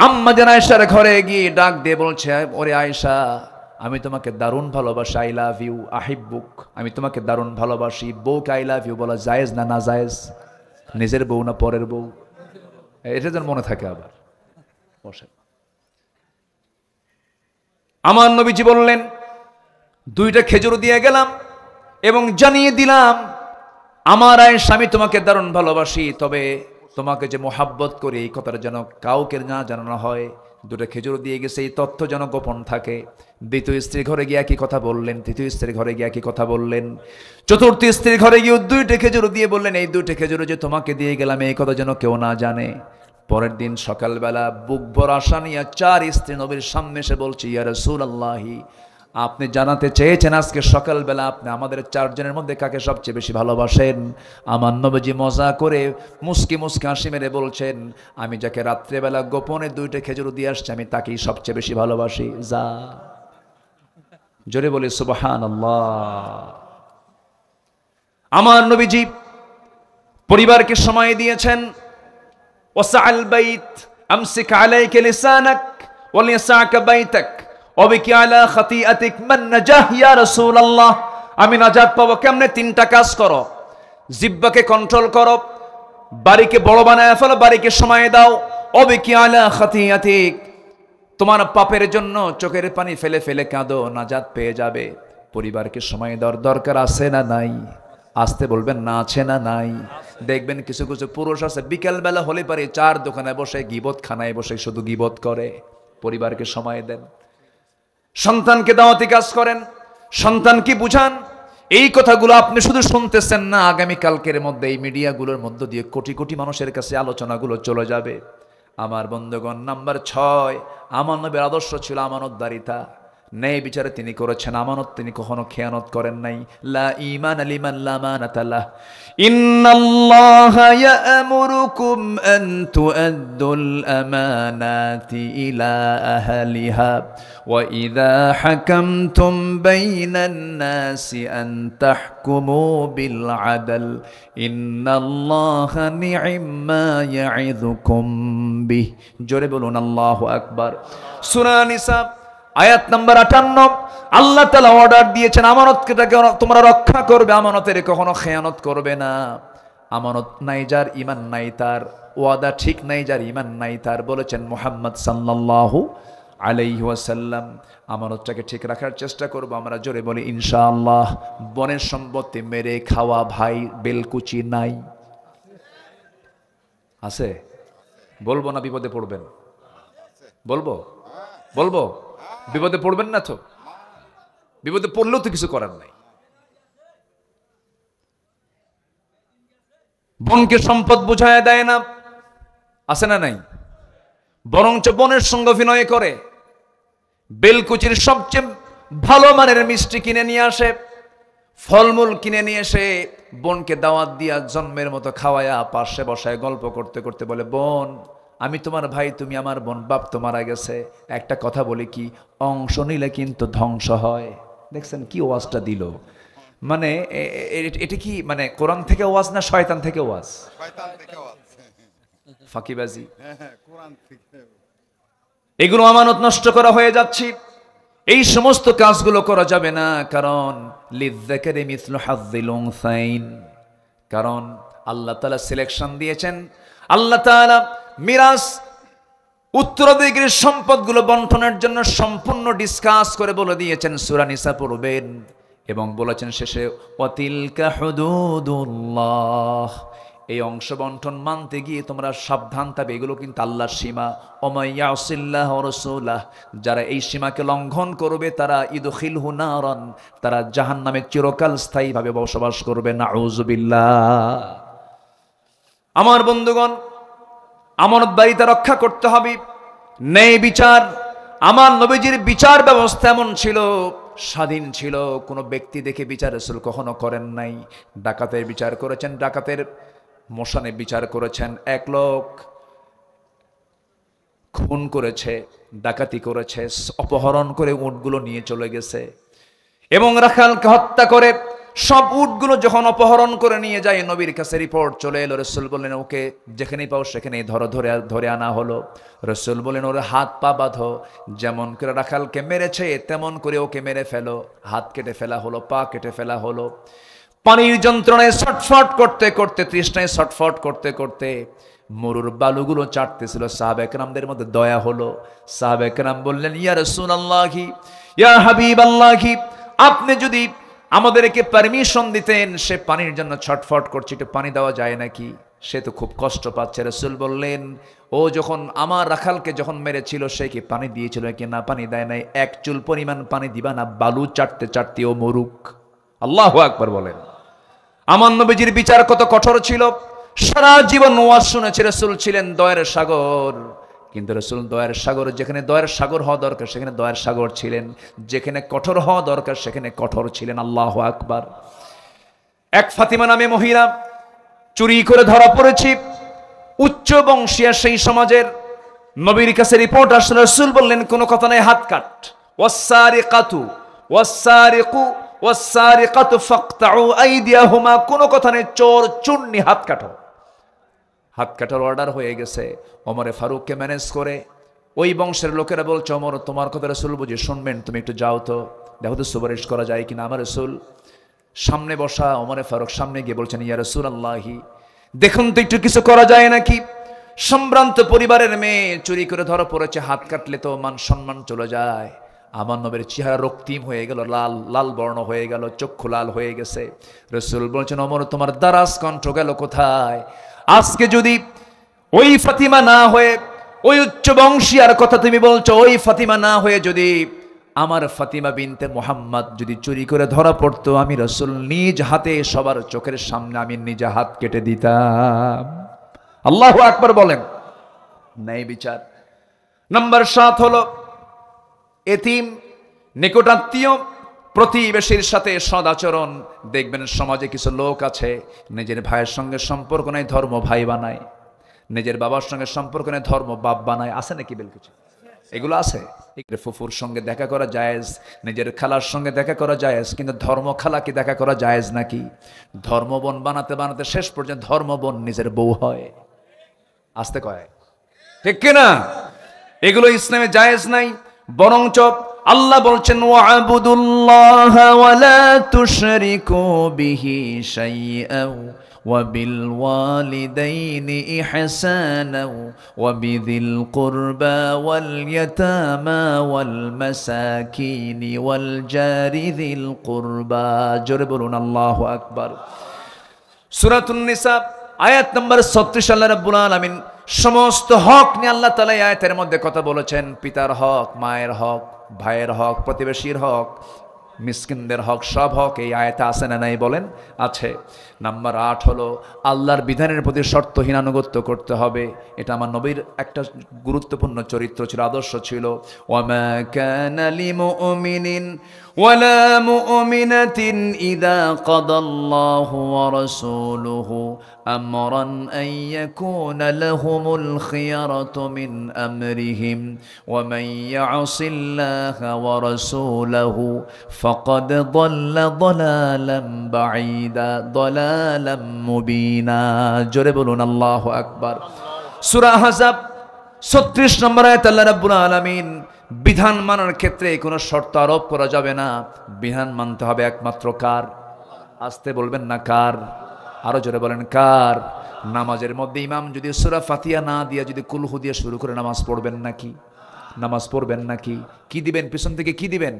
আম্মা জান আয়েশার ঘরে গিয়ে ডাক দিয়ে বলছে, ওরে আয়েশা আমি তোমাকে দারুণ ভালোবাসি, আই লাভ ইউ আহিব্বুক, আমি তোমাকে দারুণ ভালোবাসি। বউকে আই লাভ ইউ বলা জায়েজ না না জায়েজ? নিজের বউ না পরের বউ? এটা যেন মনে থাকে। আবার বসে আমার নবীজি বললেন, 2টা খেজুর দিয়ে গেলাম এবং জানিয়ে দিলাম, আমার আয়েশা আমি তোমাকে দারুণ ভালোবাসি, তবে তোমাকে যে মোহাব্বত করি এই কথাটা যেন কাউকে না জানানো হয়। 2টা খেজুর দিয়ে গেছে, এই তথ্য যেন গোপন থাকে। 2য় স্ত্রীর ঘরে গিয়ে একই কথা বললেন, 3য় স্ত্রীর ঘরে গিয়ে একই কথা বললেন, 4র্থ স্ত্রীর ঘরে গিয়ে 2টা খেজুর দিয়ে বললেন, এই 2টা খেজুর যে তোমাকে দিয়ে গেলাম এই কথা যেন কেউ না জানে। পরের দিন সকালবেলা বুক ভরা আশা নিয়ে 4 স্ত্রী নবীর সামনে এসে বলছে, ইয়া রাসূলুল্লাহি আপনি জানাতে চেয়েছেন আজকে সকালবেলা আপনি আমাদের 4 জনের মধ্যে কাকে সবচেয়ে বেশি ভালোবাসেন। আমার নবীজি মজা করে মুস্কি মুস্কি হাসি মেরে বলছেন, আমি যাকে রাত্রেবেলা গোপনে 2টা খেজুর দিয়ে আসছি আমি তাকেই সবচেয়ে বেশি ভালোবাসি। যা, জোরে বলি সুবহানাল্লাহ। আমার নবীজি পরিবারকে সময় দিয়েছেন। ওয়াসাআল বাইত, আমসিক আলাইকা লিসানাক ওয়া লিসাকা বাইতাক ওয়া বিকি আলা খাতিআতিক মান নাজাহ ইয়া রাসূলুল্লাহ। আমি নাজাত পাবো কেমনে? তিনটা কাজ করো। জিহ্বাকে কন্ট্রোল করো, বাড়িকে বড় বানায় ফেলো, বাড়িকে সময় দাও। ওয়া বিকি আলা খাতিআতিক, তোমার পাপের জন্য চোখের পানি ফেলে ফেলে কাঁদো, নাজাত পেয়ে যাবে। পরিবারকে সময় দেওয়ার দরকার আছে না নাই? আসতে বলবেন না, আছে না নাই? দেখবেন কিছু কিছু পুরুষ আছে বিকেলবেলা হলে পারে চার দোকানে বসে গিবত খানায় বসে শুধু গিবত করে। পরিবারকে সময় দেন, সন্তানকে দাওয়াতি কাজ করেন, সন্তানকে বুঝান। এই কথাগুলো আপনি শুধু শুনতেছেন না, আগামীকালকের মধ্যে এই মিডিয়াগুলোর মধ্য দিয়ে কোটি কোটি মানুষের কাছে আলোচনাগুলো চলে যাবে। আমার বন্ধুগণ, নাম্বার 6, আমার নবীর আদর্শ ছিল আমানতদারিতা। ন্যায় বিচারে তিনি করেছেন, আমানত তিনি কখনো খেয়ানত করেন নাই। লা ঈমান লিমান লা আমানাতা লাহ। ইন্নাল্লাহা ইয়া'মুরুকুম আন তু'আদ্দুল আমানাতি ইলা আহলিহা ওয়া ইযা হাকামতুম বাইনান নাসি আন তাহকুমু বিল আদল ইন্নাল্লাহা নি'মা ইয়া'ইযুকুম বিহ। জোরে বলুন আল্লাহু আকবার। সূরা নিসা আয়াত নাম্বার 58। আল্লাহ তাআলা অর্ডার দিয়েছেন আমানতকে তোমরা রক্ষা করবে, আমানতের কখনো খেয়ানত করবে না। আমানত নাই যার ঈমান নাই তার, ওয়াদা ঠিক নাই যার ঈমান নাই তার, বলেছেন মুহাম্মদ সাল্লাল্লাহু আলাইহি ওয়াসাল্লাম। আমানতটাকে ঠিক রাখার চেষ্টা করব আমরা, জোরে বলি ইনশাআল্লাহ। বনের সম্পত্তি মেরে খাওয়া ভাই বেলকুচি নাই? আছে? বলবো না বিপদে পড়বেন? বলবো বলবো বিপদে পড়বেন না তো? বিপদে পড়লেও তো কিছু করার নাই। বনকে সম্পদ বুঝায় দেয় না, আছে না নাই? বরঞ্চ বনের সঙ্গে অভিনয় করে। বেলকুচির সবচেয়ে ভালো মানের মিষ্টি কিনে নিয়ে আসে, ফলমূল কিনে নিয়ে এসে বোনকে দাওয়াত দিয়া জন্মের মতো খাওয়ায়া পাশে বসায় গল্প করতে করতে বলে, বোন আমি তোমার ভাই, তুমি আমার বোন, বাপ তো মারা গেছে, একটা কথা বলি কি, অংশ নিলে কিন্তু ধ্বংস হয়। দেখছেন কি ওয়াজটা দিল? মানে এটা কি মানে কোরআন থেকে ওয়াজ না শয়তান থেকে ওয়াজ? ফাঁকিবাজি। এগুলো আমানত নষ্ট করা হয়ে যাচ্ছে। এই সমস্ত কাজগুলো করা যাবে না, কারণ লিযযাকারি মিসলু হাযযিল উনসাইন। কারণ আল্লাহ তাআলা সিলেকশন দিয়েছেন, আল্লাহ তাআলা মিরাস উত্তরাধিকারীর সম্পদগুলো বন্টনের জন্য সম্পূর্ণ ডিসকাস করে বলে দিয়েছেন। সূরা নিসা পড়বেন এবং বলেছেন শেষে ওয়াতিলকা হুদুদুল্লাহ। এই অংশ বন্টন মানতে গিয়ে তোমরা সাবধান থাকবে, এগুলো কিন্তু আল্লাহর সীমা। ওমাইয়াসিল্লাহ ওয়া রাসূলাহ, যারা এই সীমাকে লঙ্ঘন করবে তারা ইদখিলহু নারান, তারা জাহান্নামে চিরকাল স্থায়ীভাবে বসবাস করবে। নাউযুবিল্লাহ। আমার বন্ধুগণ, আমানতদারিতা রক্ষা করতে হবে। ন্যায় বিচার, আমার নবীজির বিচার ব্যবস্থা এমন ছিল, স্বাধীন ছিল। কোনো ব্যক্তি দেখে বিচার রাসূল কখনো করেন নাই। ডাকাতের বিচার করেছেন, ডাকাতের মোশানে বিচার করেছেন। এক লোক খুন করেছে, ডাকাতি করেছে, অপহরণ করে উটগুলো নিয়ে চলে গেছে এবং রাখালকে হত্যা করে সব উটগুলো যখন অপহরণ করে নিয়ে যায়, নবীর কাছে রিপোর্ট চলে এলো। রাসূল বললেন, ওকে যেখানেই পাও সেখানেই ধরে আনা হলো। রাসূল বললেন, ওর হাত পা বাঁধো, যেমন করে রাখালকে মেরেছে তেমন করে ওকে মেরে ফেলো। হাত কেটে ফেলা হলো, পা কেটে ফেলা হলো। পানির যন্ত্রণায় ছটফট করতে করতে, তৃষ্ণায় ছটফট করতে করতে মরুর বালুগুলো চাটতেছিল। সাহাবা একরামদের মধ্যে দয়া হলো। সাহাবা একরাম বললেন, ইয়া রাসূলুল্লাহি, ইয়া হাবিবাল্লাহি, আপনি যদি আমাদেরকে পারমিশন দিতেন, সে পানির জন্য ছটফট করছে, একটু পানি দেওয়া যায় নাকি? সে তো খুব কষ্ট পাচ্ছে। রাসূল বললেন, ও যখন আমার রাখালকে যখন মেরেছিল সে কি পানি দিয়েছিল কি? না, পানি দেয় নাই। এক চুল পরিমাণ পানি দিবা না, বালু চাটতে চাটতে ও মরুক। আল্লাহু আকবার বলেন। আমার নবীজির বিচার কত কঠোর ছিল। সারা জীবন ওয়াজ শুনেছে। রাসূল ছিলেন দয়ার সাগর, কিন্তু রাসূল দয়ার সাগর, যেখানে দয়ার সাগর হওয়া দরকার সেখানে দয়ার সাগর ছিলেন, যেখানে কঠোর হওয়া দরকার সেখানে কঠোর ছিলেন। আল্লাহু আকবার। এক ফাতিমা নামে মহিলা চুরি করে ধরা পড়েছে। উচ্চ বংশীয় সেই সমাজের। নবীর কাছে রিপোর্ট আসলে, রাসূল বললেন, কোনো কথা নাই, হাত কাট। ওয়াসসারিকাতু ওয়াসসারিকু ওয়াসসারিকাতু ফাকতাউ আইদিয়াহুমা, কোনো কথা নেই, চোর চুন্নি হাত কাটো। হাত কাটার অর্ডার হয়ে গেছে। ওমরে ফারুককে ম্যানেজ করে ওই বংশের লোকেরা বলছে, ওমর তোমার কথা রাসূল বুঝি শুনবেন, তুমি একটু যাও তো, দেখো তো সুপারিশ করা যায় কিনা। আমার রাসূল সামনে বসা, ওমরে ফারুক সামনে গিয়ে বলছেন, ইয়া রাসূলুল্লাহি, দেখুন তো একটু কিছু করা যায় নাকি। সম্ভ্রান্ত পরিবারের মেয়ে চুরি করে ধরা পড়েছে, হাত কাটলে তো মান সম্মান চলে যায়। আমার নবীর চেহারা রক্তিম হয়ে গেল, লাল লাল বর্ণ হয়ে গেল, চক্ষু লাল হয়ে গেছে। রাসূল বলছেন, ওমর তোমার দারাজ কণ্ঠ গেল কোথায়? আজকে যদি ওই ফাতিমা না হয়ে, ওই উচ্চ বংশীয়ার কথা তুমি বলছো, ওই ফাতিমা না হয়ে যদি আমার ফাতিমা বিনতে মুহাম্মদ যদি চুরি করে ধরা পড়তো, আমি রাসূল নিজ হাতে সবার চোখের সামনে আমি নিজে হাত কেটে দিতাম। আল্লাহু আকবার বলেন। ন্যায় বিচার। নাম্বার 7 হলো এতিম, নিকটাত্মীয়, প্রতিবেশীর সাথে সদাচরণ। দেখবেন সমাজে কিছু লোক আছে নিজের ভাইয়ের সঙ্গে সম্পর্ক নাই, ধর্ম ভাই বানায়, নিজের বাবার সঙ্গে সম্পর্ক নেই, ধর্ম বাপ বানায়। আছে নাকি বেল কিছু? এগুলো আছে। ফুফুর সঙ্গে দেখা করা জায়েজ, নিজের খালার সঙ্গে দেখা করা জায়েজ, কিন্তু ধর্ম খালাকে দেখা করা জায়েজ নাকি? ধর্ম বোন বানাতে বানাতে শেষ পর্যন্ত ধর্ম বোন নিজের বউ হয়। আসতে কয় ঠিক কিনা? এগুলো ইসলামে জায়েজ নাই। বরঞ্চ আল্লাহ বলছেন, ওয়া'বুদুল্লাহা ওয়া লা তুশরিকু বিহি শাইআন وبالوالدين إحسانا وبذي القربى واليتامى والمساكين والجار ذي القربى। জোরে বলুন আল্লাহু আকবার। সূরাতুন নিসা আয়াত নম্বর 36 আল্লাহ রাব্বুল আলামিন সমস্ত হক নিয়ে আল্লাহ তাআলা এই আয়াতের মধ্যে কথা বলেছেন। পিতার হক, মায়ের হক, ভাইয়ের হক, প্রতিবেশীর হক, মিসকিনদের হক, সব হক এই আয়াতে আছে না নাই বলেন? আছে। নাম্বার 8 হলো আল্লাহর বিধানের প্রতি শর্তহীন আনুগত্য করতে হবে। এটা আমার নবীর একটা গুরুত্বপূর্ণ চরিত্র ছিল, আদর্শ ছিল। ওয়ামা কানা লিমুমিনিন ওয়ালা মুমিনাতিন ইযা কাদাল্লাহু ওয়া রাসূলুহু আমরান আন ইয়াকুনা লাহুমুল খিয়ারাতু মিন আমরিহিম ওয়া মান ইয়াসিল্লাহা ওয়া রাসূলুহু ফাকাদ দাল্লা দালালাম বাঈদা দালালাম মুবিনা। জোরে বলুন আল্লাহু আকবার। সূরা আহজাব 36 নম্বর আয়াত আল্লাহ রাব্বুল আলামিন বিধান মানার ক্ষেত্রে কোনো শর্ত আরোপ করা যাবে না। বিধান মানতে হবে একমাত্র কার? আসতে বলবেন না কার? আরো জোরে বলেন কার? নামাজের মধ্যে ইমাম যদি সূরা ফাতিহা না দিয়ে যদি কুলহু দিয়ে শুরু করে নামাজ পড়বেন নাকি? নামাজ পড়বেন নাকি? কি দিবেন পিছন থেকে? কি দিবেন?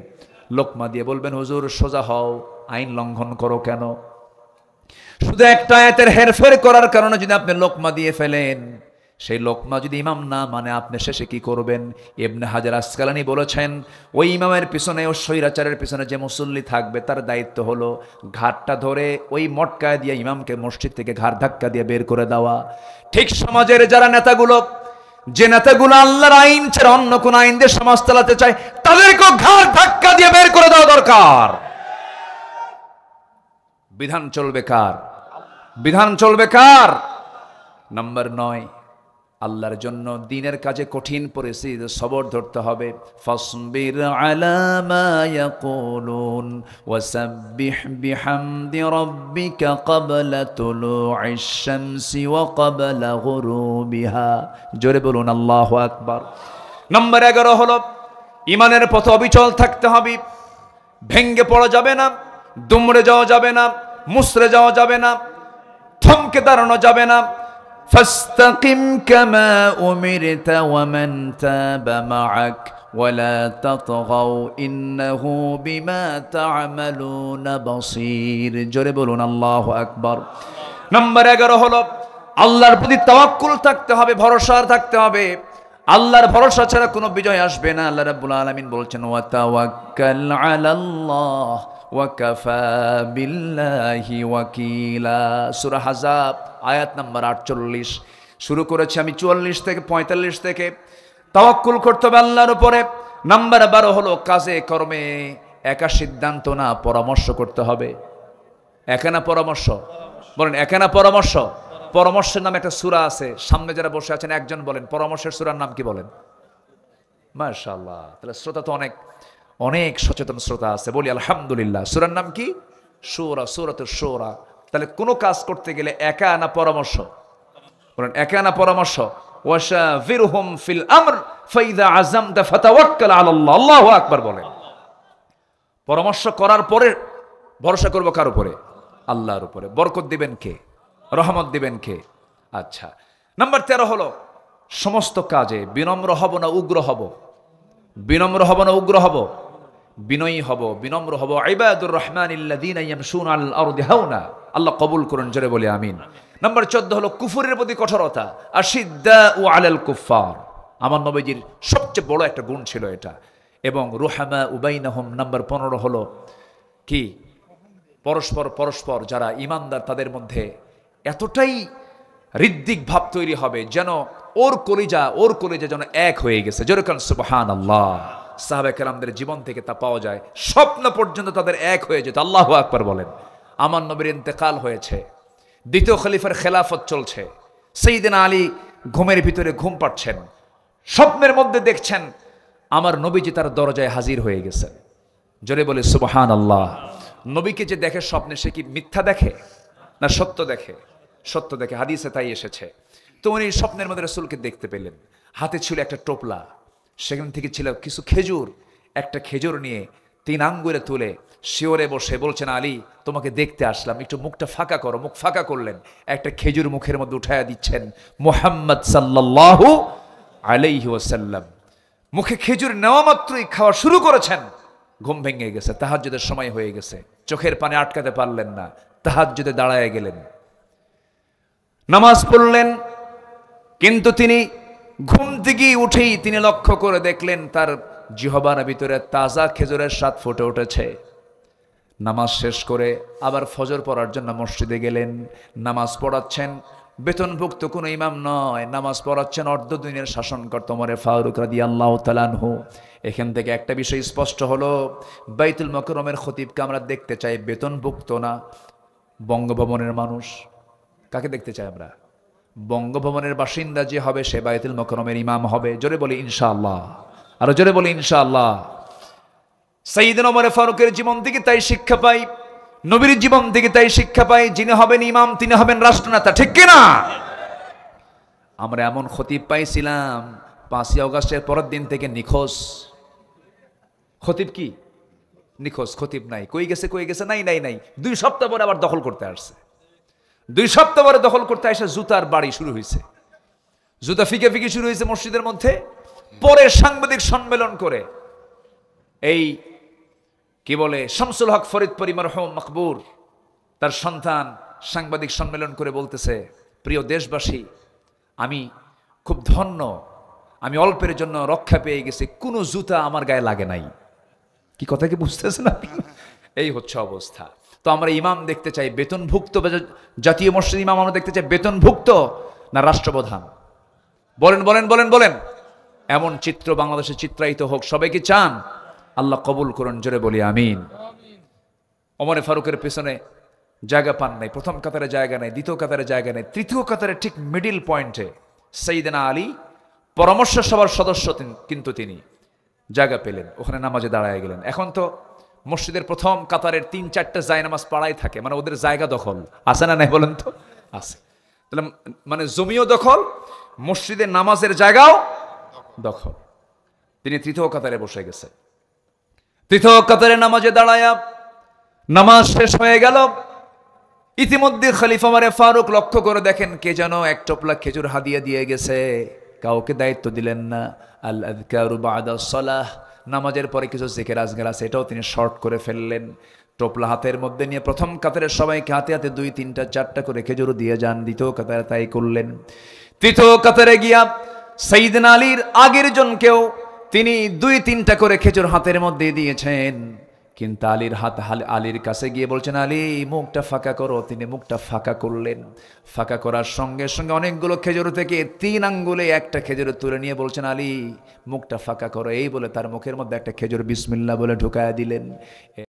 লোকমা দিয়ে বলবেন, হুজুর সোজা হও, আইন লঙ্ঘন করো কেন? শুধু একটা আয়াতের হেরফের করার কারণে যদি আপনি লোকমা দিয়ে ফেলেন, সেই লোকমা যদি ইমাম না মানে আপনি শেষে কি করবেন? ইবনে হাজার আসকালানী বলেছেন, ওই ইমামের পিছনে, ও স্বৈরাচারের পিছনে যে মুসল্লি থাকবে তার দায়িত্ব হলো ঘাটটা ধরে ওই মটকায় দিয়ে ইমামকে মসজিদ থেকে ঘাড় ধাক্কা দিয়ে বের করে দেওয়া। ঠিক সমাজের যারা নেতাগুলো, যে নেতাগুলো আল্লাহর আইন ছাড়া অন্য কোন আইন দিয়ে সমাজ চালাতে চায়, তাদেরকে ঘাড় ধাক্কা দিয়ে বের করে দেওয়া দরকার। বিধান চলবে কার? বিধান চলবে কার? নাম্বার 9, আল্লাহর জন্য দ্বীনের কাজে কঠিন পরিস্থিতিতে সবর ধরতে হবে। ফাসবির আলা মা ইয়াকুলুন ওয়াসাব্বিহ বিহামদি রাব্বিকা ক্বাবলা তুলুইশ শামসি ওয়া ক্বাবলা গুরুবিহা। জোরে বলুন আল্লাহু আকবার। নাম্বার 11 হলো ঈমানের পথে অবিচল থাকতে হবে। ভেঙ্গে পড়া যাবে না, দুমড়ে যাওয়া যাবে না, মুসরে যাওয়া যাবে না, থমকে দাঁড়ানো যাবে না। ফাস্তাকিম কামা উমিরতা ওয়া মান তাবা মাআক ওয়া লা তাতগাও ইন্নাহু বিমা তা'মালুনা বাসীর। জোরে বলুন আল্লাহু আকবার। নাম্বার 11 হলো আল্লাহর প্রতি তাওয়াক্কুল থাকতে হবে, ভরসা থাকতে হবে। আল্লাহর ভরসা ছাড়া কোনো বিজয় আসবে না। আল্লাহ রাব্বুল আলামিন বলছেন, ওয়া তাওয়াক্কাল আলাল্লাহ ওয়া কাফা বিল্লাহি ওয়াকিলা। সূরা আহজাব আয়াত নাম্বার 48। শুরু করেছি আমি 44 থেকে 45 থেকে। তাওয়াক্কুল করতে হবে আল্লাহর উপরে। নাম্বার 12 হলো কাজে কর্মে একা সিদ্ধান্ত না, পরামর্শ করতে হবে। একা না পরামর্শ? বলেন একা না পরামর্শ? পরামর্শের নামে একটা সূরা আছে, সামনে যারা বসে আছেন একজন বলেন পরামর্শের সূরার নাম কি বলেন? মাশাআল্লাহ, তাহলে শ্রোতা তো অনেক অনেক সচেতন শ্রোতা আছে, বলি আলহামদুলিল্লাহ। সূরার নাম কি? সূরা, সূরাতুশ শূরা। তাহলে কোনো কাজ করতে গেলে একা না পরামর্শ? বলেন একা না পরামর্শ, ওয়াশাভিরহুম ফিল আমর ফাইদা আযামতা ফাতাওয়াক্কাল আলাল্লাহ। আল্লাহু আকবার বলেন। পরামর্শ করার পরে ভরসা করব কার উপরে? আল্লাহর উপরে। বরকত দিবেন কে? রহমত দিবেন কে? আচ্ছা, নাম্বার 13 হলো সমস্ত কাজে বিনম্র হব না উগ্র হব? বিনম্র হব না উগ্র হব? বিনয়ী হব, বিনম্র হব। ইবাদুর রহমানিল্লাযীনা ইয়ামশুনা আলাল আরদি হাওনা। আল্লাহ কবুল করুন, জোরে বলি আমিন। নাম্বার 14 হলো কুফরের প্রতি কঠোরতা, আশিদ্দাউ আলাল কুফফার। আমার নবীজির সবচেয়ে বড় একটা গুণ ছিল এটা। এবং রুহামা উবাইনাহুম। নাম্বার 15 হলো কি? পরস্পর যারা ইমানদার তাদের মধ্যে এতটাই হৃদ্দিক ভাব তৈরি হবে যেন ওর কলিজা যেন এক হয়ে গেছে। যেরকম সুবহানাল্লাহ। সাহাবায়ে কেরামদের জীবন থেকে তা পাওয়া যায়। স্বপ্ন পর্যন্ত তাদের এক হয়ে যেত। আল্লাহু আকবার বলেন। আমার নবীর ইন্তেকাল হয়েছে, দ্বিতীয় খলিফার খেলাফত চলছে, সাইয়েদনা আলী ঘুমের ভিতরে ঘুম পাচ্ছেন, স্বপ্নের মধ্যে দেখছেন আমার নবীজি তার দরজায় হাজির হয়ে গেছেন। জোরে বলে সুবহানাল্লাহ। নবীকে যে দেখে স্বপ্নে, সে কি মিথ্যা দেখে না সত্য দেখে? সত্য দেখে, হাদিসে তাই এসেছে। তো উনি স্বপ্নের মধ্যে রাসূলকে দেখতে পেলেন। হাতে ছিল একটা টোপলা, সেখান থেকে ছিল কিছু খেজুর। একটা খেজুর নিয়ে 3 আঙ্গুলে তুলে শিওরে বসে বলছেন, আলী তোমাকে দেখতে আসলাম, একটু মুখটা ফাঁকা করো। মুখ ফাঁকা করলেন, একটা খেজুর মুখের মধ্যে উঠায়া দিচ্ছেন। মুহাম্মদ সাল্লাল্লাহু আলাইহি ওয়াসাল্লাম মুখে খেজুর নেওয়া মাত্রই খাওয়া শুরু করেছেন। ঘুম ভেঙে গেছে, তাহাজ্জুদের সময় হয়ে গেছে, চোখের পানি আটকাতে পারলেন না, তাহাজ্জুদে দাঁড়ায় গেলেন, নামাজ পড়লেন। কিন্তু তিনি ঘুম থেকে উঠেই তিনি লক্ষ্য করে দেখলেন তার জিহ্বার ভিতরে তাজা খেজুরের স্বাদ ফুটে উঠেছে। নামাজ শেষ করে আবার ফজর পড়ার জন্য মসজিদে গেলেন। নামাজ পড়াচ্ছেন বেতনভুক্ত কোনো ইমাম নয়, নামাজ পড়াচ্ছেন অর্ধদিনের শাসনকর্তা ওমর ফারুক রাদিয়াল্লাহু তাআলা আনহু। এখান থেকে একটা বিষয় স্পষ্ট হলো, বাইতুল মুকাররমের খতিবকে আমরা দেখতে চাই বেতনভুক্ত না, বঙ্গভবনের মানুষ। কাকে দেখতে চাই আমরা? বঙ্গভবনের বাসিন্দা যে হবে সে বাইতুল মুকাররমের ইমাম হবে। জোরে বলি ইনশাআল্লাহ, আরো জোরে বলি ইনশাআল্লাহ। সাইয়েদনা ওমর ফারুকের জীবন থেকে তাই শিক্ষা পাই, নবীর জীবন থেকে তাই শিক্ষা পাই, যিনি হবেন ইমাম তিনি হবেন রাষ্ট্রনেতা, ঠিক কিনা? আমরা এমন খতিব পাইছিলাম 5ই আগস্টের পরের দিন থেকে নিখোঁজ। খতিব কি নিখোঁজ? খতিব নাই, কই গেছে নাই। 2 সপ্তাহ পরে আবার দখল করতে আসছে। 2 সপ্তাহ পরে দখল করতে এসে জুতার বাড়ি শুরু হয়েছে, জুতা ফিকে শুরু হয়েছে মসজিদের মধ্যে। পরে সাংবাদিক সম্মেলন করে এই কি বলে শামসুল হক ফরিদপুরি মরহুম মকবুর, তার সন্তান সাংবাদিক সম্মেলন করে বলতেছে, প্রিয় দেশবাসী, আমি খুব ধন্য, আমি অল্পের জন্য রক্ষা পেয়ে গেছি, কোনো জুতা আমার গায়ে লাগে নাই। কি কথা কি বুঝতেছেন আপনি? এই হচ্ছে অবস্থা। তো আমরা ইমাম দেখতে চাই বেতনভুক্ত, জাতীয় মসজিদ ইমাম আমরা দেখতে চাই বেতনভুক্ত না রাষ্ট্রপ্রধান? বলেন। এমন চিত্র বাংলাদেশে চিত্রায়িত হোক, সবাই কি চান? আল্লাহ কবুল করুন, জোরে বলি আমিন। ওমর ফারুকের পেছনে জায়গা পান নাই, প্রথম কাতারে জায়গা নেই, দ্বিতীয় কাতারে জায়গা নেই, তৃতীয় কাতারে ঠিক মিডিল পয়েন্টে সাইয়েদনা আলী পরামর্শ সভার সদস্য, কিন্তু তিনি জায়গা পেলেন, ওখানে নামাজে দাঁড়ায় গেলেন। এখন তো মসজিদের প্রথম কাতারের 3-4টা জায়নামাজ পাড়াই থাকে, মানে ওদের জায়গা দখল আছে না নাই বলেন তো? আছে। তাহলে মানে জমিও দখল, মসজিদের নামাজের জায়গাও দখল। তিনি তৃতীয় কাতারে বসে গেছে। তৃতীয় কাতারে নামাজে দাঁড়ায়া নামাজ শেষ হয়ে গেল। ইতিমধ্যে খলিফা ওমর ফারুক লক্ষ্য করে দেখেন কে যেন এক টোপলা খেজুর হাদিয়া দিয়ে গেছে, কাউকে দায়িত্ব দিলেন না। আল আযকারু বা'দা সালাহ, নামাজের পরে কিছু জিকির আজকার আছে, এটাও তিনি শর্ট করে ফেললেন। টোপলা হাতের মধ্যে নিয়ে প্রথম কাতারের সবাইকে হাতে হাতে 2, 3, 4টা করে খেজুর দিয়ে যান। দ্বিতীয় কাতারে তাই করলেন। তৃতীয় কাতারে গিয়া সাইয়েদনা আলীর আগের জনকেও তিনি 2-3টা করে খেজুর হাতের মধ্যে দিয়েছেন। কিন্তু আলীর কাছে গিয়ে বলছেন, আলী মুখটা ফাঁকা করো। তিনি মুখটা ফাঁকা করলেন। ফাঁকা করার সঙ্গে সঙ্গে অনেকগুলো খেজুর থেকে 3 আঙ্গুলে একটা খেজুর তুলে নিয়ে বলছেন, আলী মুখটা ফাঁকা করো। এই বলে তার মুখের মধ্যে একটা খেজুর বিসমিল্লাহ বলে ঢুকায়া দিলেন।